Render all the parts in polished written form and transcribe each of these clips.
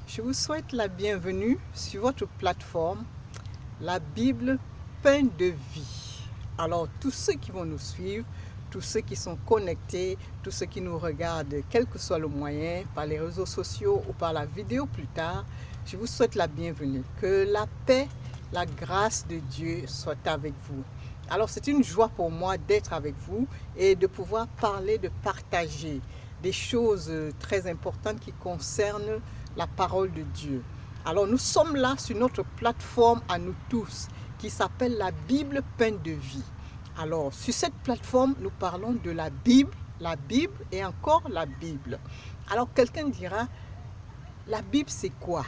Je vous souhaite la bienvenue sur votre plateforme, la Bible Pain de vie. Alors, tous ceux qui vont nous suivre, tous ceux qui sont connectés, tous ceux qui nous regardent, quel que soit le moyen, par les réseaux sociaux ou par la vidéo plus tard, je vous souhaite la bienvenue. Que la paix, la grâce de Dieu soit avec vous. Alors, c'est une joie pour moi d'être avec vous et de pouvoir parler, de partager des choses très importantes qui concernent la parole de Dieu. Alors, nous sommes là sur notre plateforme à nous tous qui s'appelle la Bible Pain de vie. Alors, sur cette plateforme, nous parlons de la Bible et encore la Bible. Alors, quelqu'un dira, la Bible, c'est quoi?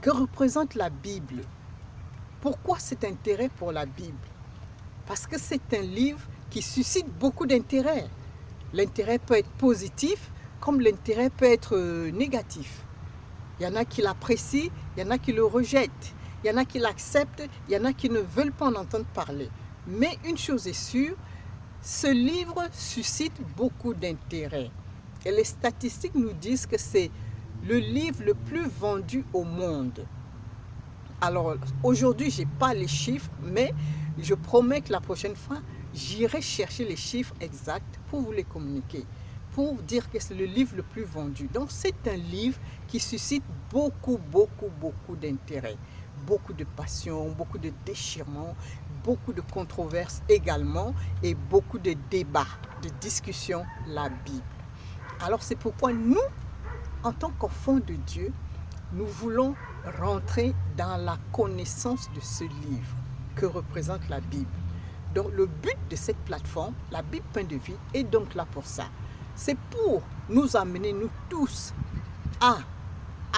Que représente la Bible? Pourquoi cet intérêt pour la Bible? Parce que c'est un livre qui suscite beaucoup d'intérêt. L'intérêt peut être positif, comme l'intérêt peut être négatif. Il y en a qui l'apprécient, il y en a qui le rejettent, il y en a qui l'acceptent, il y en a qui ne veulent pas en entendre parler. Mais une chose est sûre, ce livre suscite beaucoup d'intérêt. Et les statistiques nous disent que c'est le livre le plus vendu au monde. Alors, aujourd'hui, je n'ai pas les chiffres, mais je promets que la prochaine fois, j'irai chercher les chiffres exacts pour vous les communiquer, pour dire que c'est le livre le plus vendu. Donc, c'est un livre qui suscite beaucoup d'intérêt, beaucoup de passion, beaucoup de déchirement, beaucoup de controverses également et beaucoup de débats, de discussions, la Bible. Alors, c'est pourquoi nous, en tant qu'enfants de Dieu, nous voulons rentrer dans la connaissance de ce livre que représente la Bible. Donc le but de cette plateforme, la Bible Pain de vie, est donc là pour ça. C'est pour nous amener, nous tous, à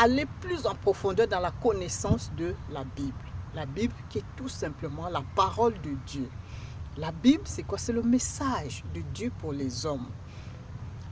aller plus en profondeur dans la connaissance de la Bible. La Bible qui est tout simplement la parole de Dieu. La Bible, c'est quoi? C'est le message de Dieu pour les hommes.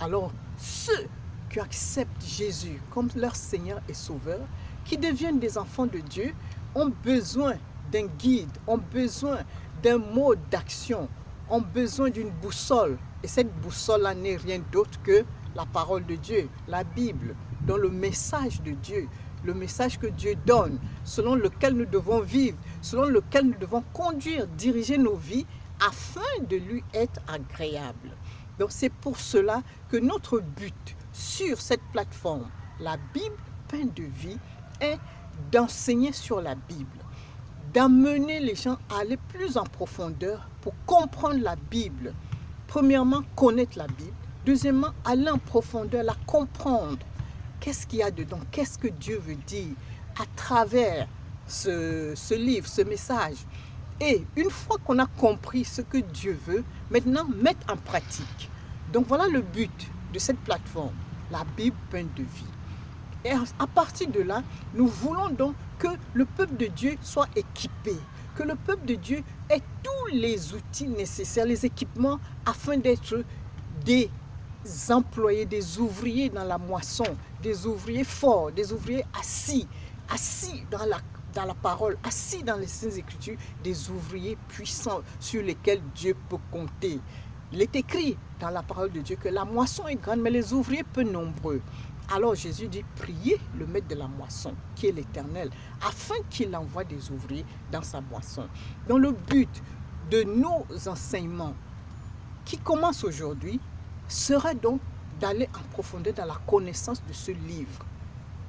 Alors, ceux qui acceptent Jésus comme leur Seigneur et Sauveur, qui deviennent des enfants de Dieu, ont besoin d'un guide, ont besoin d'un mode d'action, ont besoin d'une boussole. Et cette boussole-là n'est rien d'autre que la parole de Dieu, la Bible, dont le message de Dieu, le message que Dieu donne, selon lequel nous devons vivre, selon lequel nous devons conduire, diriger nos vies, afin de lui être agréable. Donc c'est pour cela que notre but sur cette plateforme, la Bible Pain de vie, est d'enseigner sur la Bible, d'amener les gens à aller plus en profondeur pour comprendre la Bible. Premièrement, connaître la Bible. Deuxièmement, aller en profondeur, la comprendre. Qu'est-ce qu'il y a dedans? Qu'est-ce que Dieu veut dire à travers ce livre, ce message? Et une fois qu'on a compris ce que Dieu veut, maintenant mettre en pratique. Donc voilà le but de cette plateforme, la Bible Pain de vie. Et à partir de là, nous voulons donc que le peuple de Dieu soit équipé, que le peuple de Dieu ait tous les outils nécessaires, les équipements, afin d'être des employés, des ouvriers dans la moisson, des ouvriers forts, des ouvriers assis dans la parole, assis dans les Saintes Écritures, des ouvriers puissants sur lesquels Dieu peut compter. Il est écrit dans la parole de Dieu que la moisson est grande, mais les ouvriers peu nombreux. Alors Jésus dit, priez le maître de la moisson, qui est l'Éternel, afin qu'il envoie des ouvriers dans sa moisson. Donc le but de nos enseignements, qui commencent aujourd'hui, sera donc d'aller en profondeur dans la connaissance de ce livre.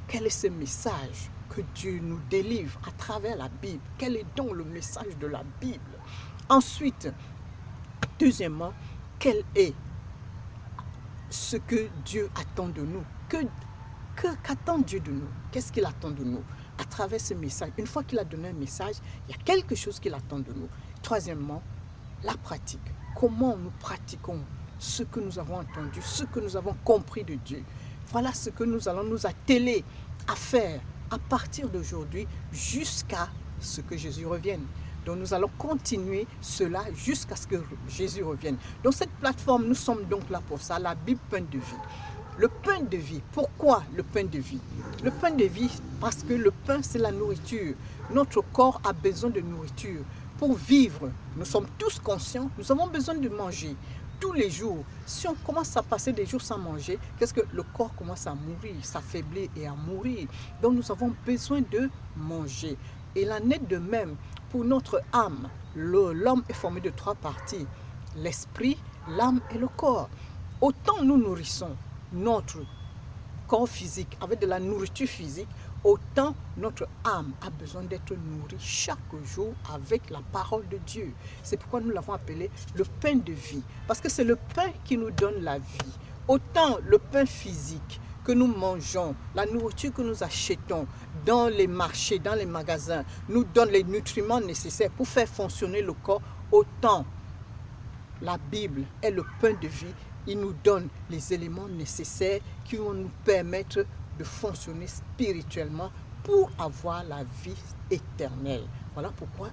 Quel est ce message que Dieu nous délivre à travers la Bible? Quel est donc le message de la Bible? Ensuite, deuxièmement, quel est ce que Dieu attend de nous? Qu'attend Dieu de nous? Qu'est-ce qu'il attend de nous à travers ce message? Une fois qu'il a donné un message, il y a quelque chose qu'il attend de nous. Troisièmement, la pratique. Comment nous pratiquons ce que nous avons entendu, ce que nous avons compris de Dieu? Voilà ce que nous allons nous atteler à faire à partir d'aujourd'hui jusqu'à ce que Jésus revienne. Donc nous allons continuer cela jusqu'à ce que Jésus revienne. Dans cette plateforme, nous sommes donc là pour ça, la Bible Pain de vie. Le pain de vie, pourquoi le pain de vie? Le pain de vie, parce que le pain, c'est la nourriture. Notre corps a besoin de nourriture. Pour vivre, nous sommes tous conscients, nous avons besoin de manger. tous les jours. Si on commence à passer des jours sans manger, qu'est-ce que le corps commence à mourir, s'affaiblir et à mourir. Donc nous avons besoin de manger. Et la net de même pour notre âme. L'homme est formé de 3 parties, l'esprit, l'âme et le corps. Autant nous nourrissons notre corps physique avec de la nourriture physique, autant notre âme a besoin d'être nourrie chaque jour avec la parole de Dieu. C'est pourquoi nous l'avons appelé le pain de vie, parce que c'est le pain qui nous donne la vie. Autant le pain physique que nous mangeons, la nourriture que nous achetons dans les marchés, dans les magasins, nous donne les nutriments nécessaires pour faire fonctionner le corps, autant la Bible est le pain de vie. Il nous donne les éléments nécessaires qui vont nous permettre de fonctionner spirituellement pour avoir la vie éternelle. Voilà pourquoi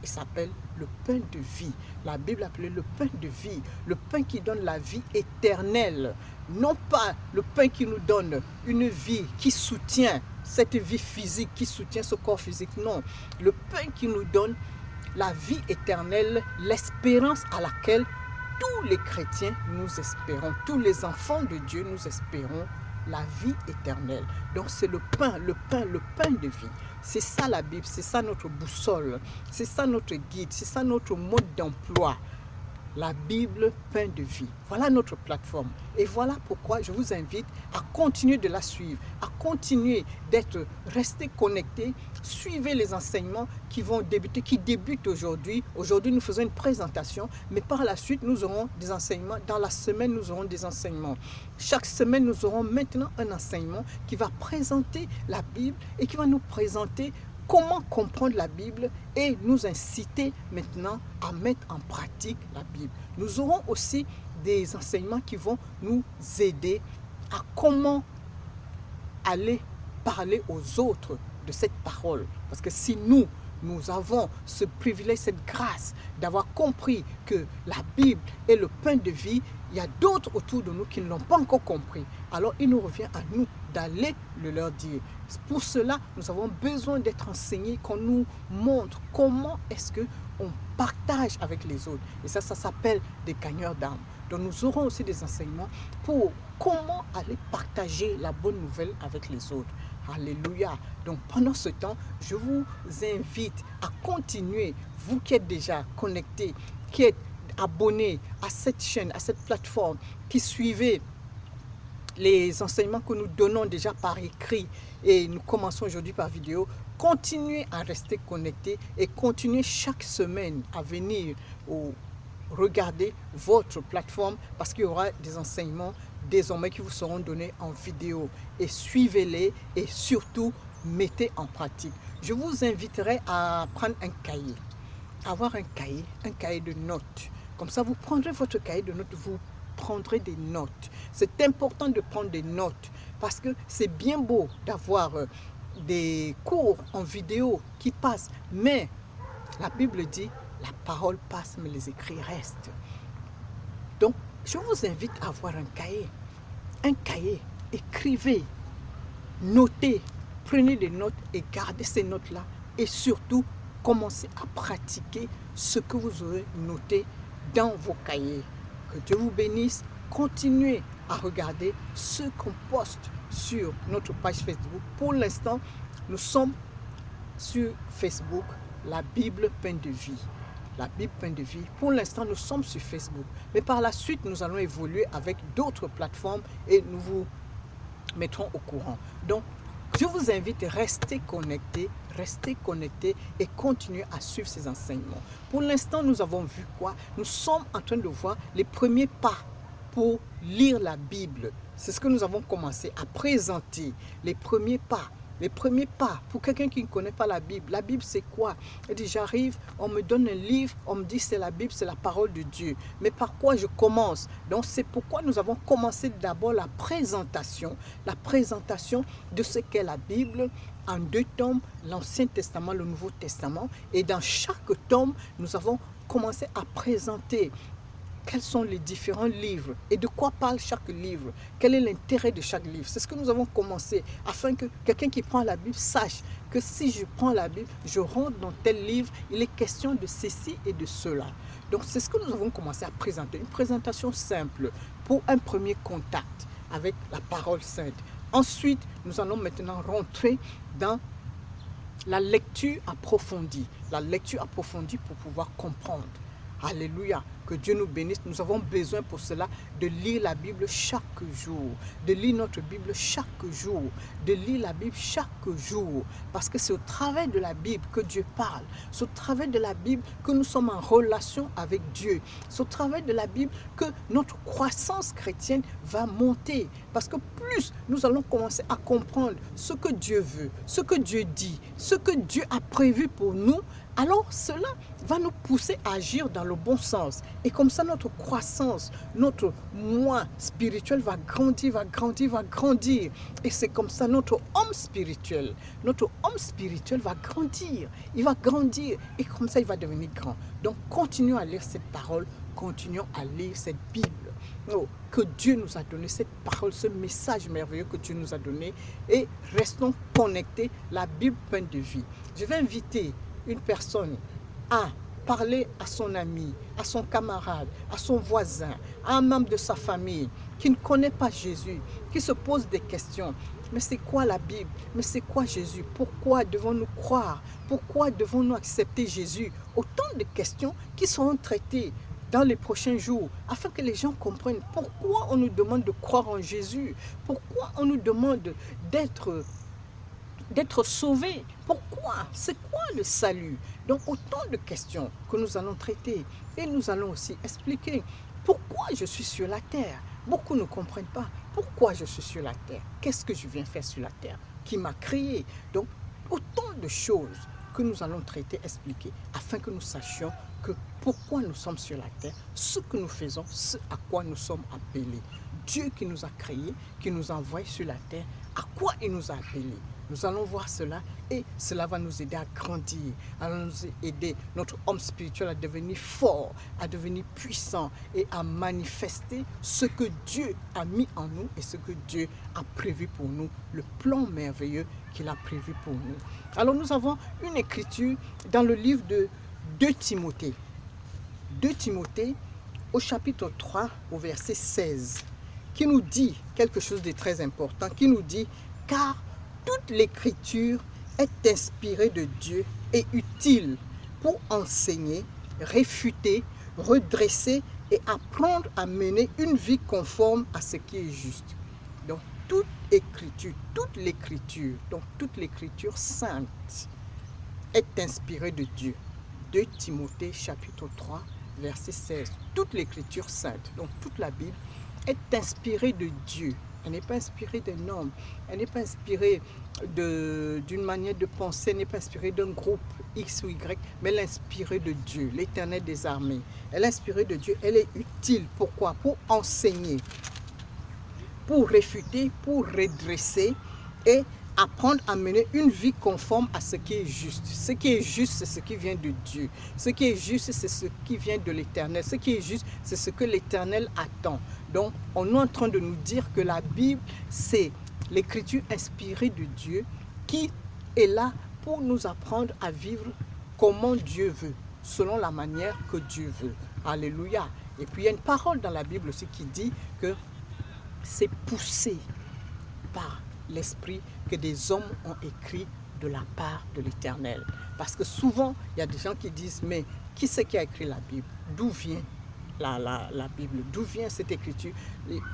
il s'appelle le pain de vie. La Bible appelait le pain de vie, le pain qui donne la vie éternelle. Non pas le pain qui nous donne une vie qui soutient cette vie physique, qui soutient ce corps physique. Non, le pain qui nous donne la vie éternelle, l'espérance à laquelle tous les chrétiens nous espérons, tous les enfants de Dieu nous espérons la vie éternelle. Donc c'est le pain de vie. C'est ça la Bible, c'est ça notre boussole, c'est ça notre guide, c'est ça notre mode d'emploi. La Bible, pain de vie. Voilà notre plateforme. Et voilà pourquoi je vous invite à continuer de la suivre, à continuer d'être resté connecté. Suivez les enseignements qui vont débuter, qui débutent aujourd'hui. Aujourd'hui, nous faisons une présentation, mais par la suite, nous aurons des enseignements. Dans la semaine, nous aurons des enseignements. Chaque semaine, nous aurons maintenant un enseignement qui va présenter la Bible et qui va nous présenter comment comprendre la Bible et nous inciter maintenant à mettre en pratique la Bible. Nous aurons aussi des enseignements qui vont nous aider à comment aller parler aux autres de cette parole. Parce que si nous avons ce privilège, cette grâce d'avoir compris que la Bible est le pain de vie, il y a d'autres autour de nous qui ne l'ont pas encore compris. Alors il nous revient à nous d'aller le leur dire. Pour cela, nous avons besoin d'être enseignés, qu'on nous montre comment est-ce qu'on partage avec les autres. Et ça s'appelle des gagneurs d'âme. Donc nous aurons aussi des enseignements pour comment aller partager la bonne nouvelle avec les autres. Alléluia. Donc pendant ce temps, je vous invite à continuer, vous qui êtes déjà connectés, qui êtes abonnés à cette chaîne, à cette plateforme, qui suivez les enseignements que nous donnons déjà par écrit et nous commençons aujourd'hui par vidéo. Continuez à rester connectés et continuez chaque semaine à venir regarder votre plateforme parce qu'il y aura des enseignements désormais qui vous seront donnés en vidéo. Et suivez-les et surtout mettez en pratique. Je vous inviterai à prendre un cahier, avoir un cahier de notes. Comme ça, vous prendrez votre cahier de notes, vous prendrez des notes. C'est important de prendre des notes parce que c'est bien beau d'avoir des cours en vidéo qui passent, mais la Bible dit la parole passe mais les écrits restent. Donc je vous invite à avoir un cahier, écrivez, notez, prenez des notes et gardez ces notes là et surtout commencez à pratiquer ce que vous aurez noté dans vos cahiers. Que Dieu vous bénisse. Continuez à regarder ce qu'on poste sur notre page Facebook. Pour l'instant, nous sommes sur Facebook, la Bible pain de vie. La Bible pain de vie. Pour l'instant, nous sommes sur Facebook. Mais par la suite, nous allons évoluer avec d'autres plateformes et nous vous mettrons au courant. Donc, je vous invite à rester connectés et continuer à suivre ces enseignements. Pour l'instant, nous avons vu quoi? Nous sommes en train de voir les premiers pas pour lire la Bible. C'est ce que nous avons commencé à présenter, les premiers pas. Les premiers pas pour quelqu'un qui ne connaît pas la Bible. La Bible, c'est quoi? Il dit, j'arrive, on me donne un livre, on me dit c'est la Bible, c'est la parole de Dieu. Mais par quoi je commence? Donc c'est pourquoi nous avons commencé d'abord la présentation de ce qu'est la Bible en 2 tomes, l'Ancien Testament, le Nouveau Testament. Et dans chaque tome, nous avons commencé à présenter quels sont les différents livres et de quoi parle chaque livre, quel est l'intérêt de chaque livre. C'est ce que nous avons commencé afin que quelqu'un qui prend la Bible sache que si je prends la Bible, je rentre dans tel livre, il est question de ceci et de cela. Donc c'est ce que nous avons commencé à présenter, une présentation simple pour un premier contact avec la parole sainte. Ensuite, nous allons maintenant rentrer dans la lecture approfondie pour pouvoir comprendre. Alléluia, que Dieu nous bénisse. Nous avons besoin pour cela de lire la Bible chaque jour, de lire notre Bible chaque jour, de lire la Bible chaque jour, parce que c'est au travers de la Bible que Dieu parle, c'est au travers de la Bible que nous sommes en relation avec Dieu, c'est au travers de la Bible que notre croissance chrétienne va monter, parce que plus nous allons commencer à comprendre ce que Dieu veut, ce que Dieu dit, ce que Dieu a prévu pour nous, alors cela va nous pousser à agir dans le bon sens. Et comme ça, notre croissance, notre moi spirituel va grandir, va grandir, va grandir. Et c'est comme ça notre homme spirituel va grandir. Il va grandir et comme ça, il va devenir grand. Donc, continuons à lire cette parole, continuons à lire cette Bible. Oh, que Dieu nous a donné cette parole, ce message merveilleux que Dieu nous a donné. Et restons connectés, la Bible pleine de vie. Je vais inviter une personne à parler à son ami, à son camarade, à son voisin, à un membre de sa famille qui ne connaît pas Jésus, qui se pose des questions. Mais c'est quoi la Bible? Mais c'est quoi Jésus? Pourquoi devons-nous croire? Pourquoi devons-nous accepter Jésus? Autant de questions qui seront traitées dans les prochains jours, afin que les gens comprennent pourquoi on nous demande de croire en Jésus, pourquoi on nous demande d'être sauvés. Pourquoi? C'est quoi le salut? Donc autant de questions que nous allons traiter et nous allons aussi expliquer pourquoi je suis sur la terre. Beaucoup ne comprennent pas pourquoi je suis sur la terre. Qu'est-ce que je viens faire sur la terre? Qui m'a créé? Donc autant de choses que nous allons traiter, expliquer, afin que nous sachions que pourquoi nous sommes sur la terre, ce que nous faisons, ce à quoi nous sommes appelés. Dieu qui nous a créés, qui nous a envoyés sur la terre, à quoi il nous a appelés? Nous allons voir cela et cela va nous aider à grandir, à nous aider, notre homme spirituel à devenir fort, à devenir puissant et à manifester ce que Dieu a mis en nous et ce que Dieu a prévu pour nous, le plan merveilleux qu'il a prévu pour nous. Alors nous avons une écriture dans le livre de 2 Timothée. 2 Timothée au chapitre 3 au verset 16 qui nous dit quelque chose de très important, qui nous dit « Car toute l'écriture est inspirée de Dieu et utile pour enseigner, réfuter, redresser et apprendre à mener une vie conforme à ce qui est juste. » Donc toute l'écriture sainte est inspirée de Dieu. 2 Timothée chapitre 3 verset 16. Toute l'écriture sainte, donc toute la Bible, est inspirée de Dieu. Elle n'est pas inspirée d'un homme, elle n'est pas inspirée d'une manière de penser, elle n'est pas inspirée d'un groupe X ou Y, mais elle est inspirée de Dieu, l'Éternel des armées. Elle est inspirée de Dieu, elle est utile. Pourquoi? Pour enseigner, pour réfuter, pour redresser et apprendre à mener une vie conforme à ce qui est juste. Ce qui est juste, c'est ce qui vient de Dieu. Ce qui est juste, c'est ce qui vient de l'Éternel. Ce qui est juste, c'est ce que l'Éternel attend. Donc, on est en train de nous dire que la Bible, c'est l'écriture inspirée de Dieu qui est là pour nous apprendre à vivre comment Dieu veut, selon la manière que Dieu veut. Alléluia. Et puis, il y a une parole dans la Bible aussi qui dit que c'est poussé par l'Esprit que des hommes ont écrit de la part de l'Éternel. Parce que souvent, il y a des gens qui disent, mais qui c'est qui a écrit la Bible? D'où vient la Bible? D'où vient cette écriture?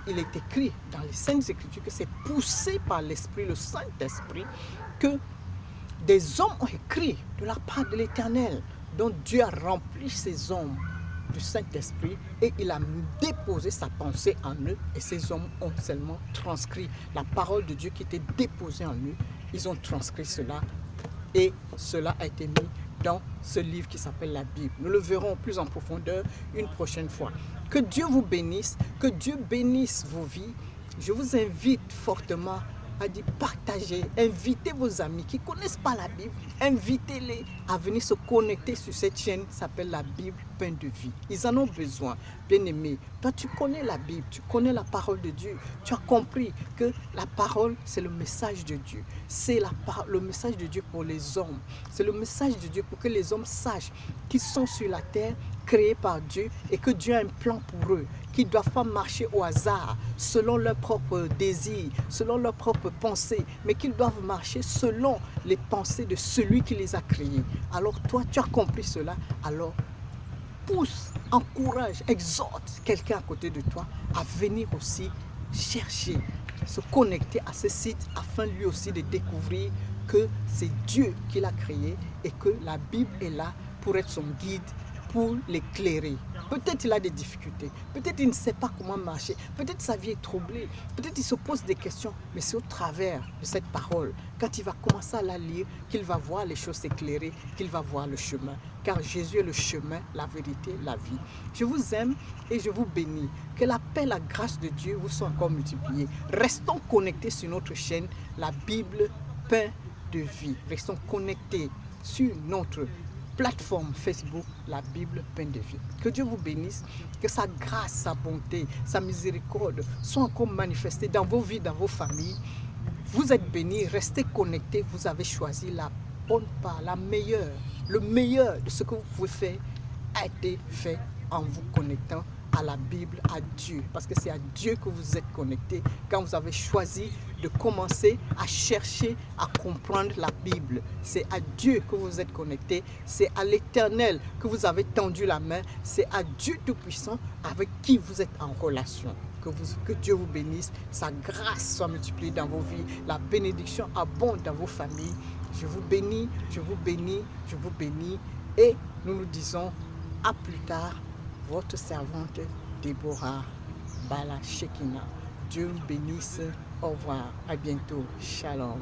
Il est écrit dans les Saintes Écritures que c'est poussé par l'Esprit, le Saint-Esprit, que des hommes ont écrit de la part de l'Éternel. Donc Dieu a rempli ces hommes du Saint-Esprit et il a déposé sa pensée en eux et ces hommes ont seulement transcrit la parole de Dieu qui était déposée en eux. Ils ont transcrit cela et cela a été mis dans ce livre qui s'appelle la Bible. Nous le verrons plus en profondeur une prochaine fois. Que Dieu vous bénisse, que Dieu bénisse vos vies. Je vous invite fortement à dire partagez, invitez vos amis qui ne connaissent pas la Bible, invitez-les à venir se connecter sur cette chaîne qui s'appelle la Bible pain de vie. Ils en ont besoin. Bien-aimé, toi tu connais la Bible, tu connais la parole de Dieu. Tu as compris que la parole, c'est le message de Dieu. C'est le message de Dieu pour les hommes. C'est le message de Dieu pour que les hommes sachent qu'ils sont sur la terre, créés par Dieu, et que Dieu a un plan pour eux, qu'ils ne doivent pas marcher au hasard, selon leurs propres désirs, selon leurs propres pensées, mais qu'ils doivent marcher selon les pensées de celui qui les a créés. Alors toi, tu as compris cela, alors pousse, encourage, exhorte quelqu'un à côté de toi à venir aussi chercher, se connecter à ce site afin lui aussi de découvrir que c'est Dieu qui l'a créé et que la Bible est là pour être son guide, pour l'éclairer. Peut-être il a des difficultés, peut-être il ne sait pas comment marcher, peut-être sa vie est troublée, peut-être il se pose des questions, mais c'est au travers de cette parole, quand il va commencer à la lire, qu'il va voir les choses s'éclairer, qu'il va voir le chemin. Car Jésus est le chemin, la vérité, la vie. Je vous aime et je vous bénis. Que la paix, la grâce de Dieu vous soit encore multipliée. Restons connectés sur notre chaîne, la Bible, pain de vie. Restons connectés sur notre plateforme Facebook, la Bible, pain de vie. Que Dieu vous bénisse, que sa grâce, sa bonté, sa miséricorde soient encore manifestées dans vos vies, dans vos familles. Vous êtes bénis, restez connectés, vous avez choisi la bonne part, la meilleure. Le meilleur de ce que vous pouvez faire a été fait en vous connectant à la Bible, à Dieu. Parce que c'est à Dieu que vous êtes connectés quand vous avez choisi de commencer à chercher à comprendre la Bible. C'est à Dieu que vous êtes connectés. C'est à l'Éternel que vous avez tendu la main. C'est à Dieu Tout-Puissant avec qui vous êtes en relation. Que Dieu vous bénisse, sa grâce soit multipliée dans vos vies, la bénédiction abonde dans vos familles. Je vous bénis, je vous bénis, je vous bénis. Et nous nous disons à plus tard, votre servante Déborah Bala Shekina. Dieu vous bénisse. Au revoir. À bientôt. Shalom.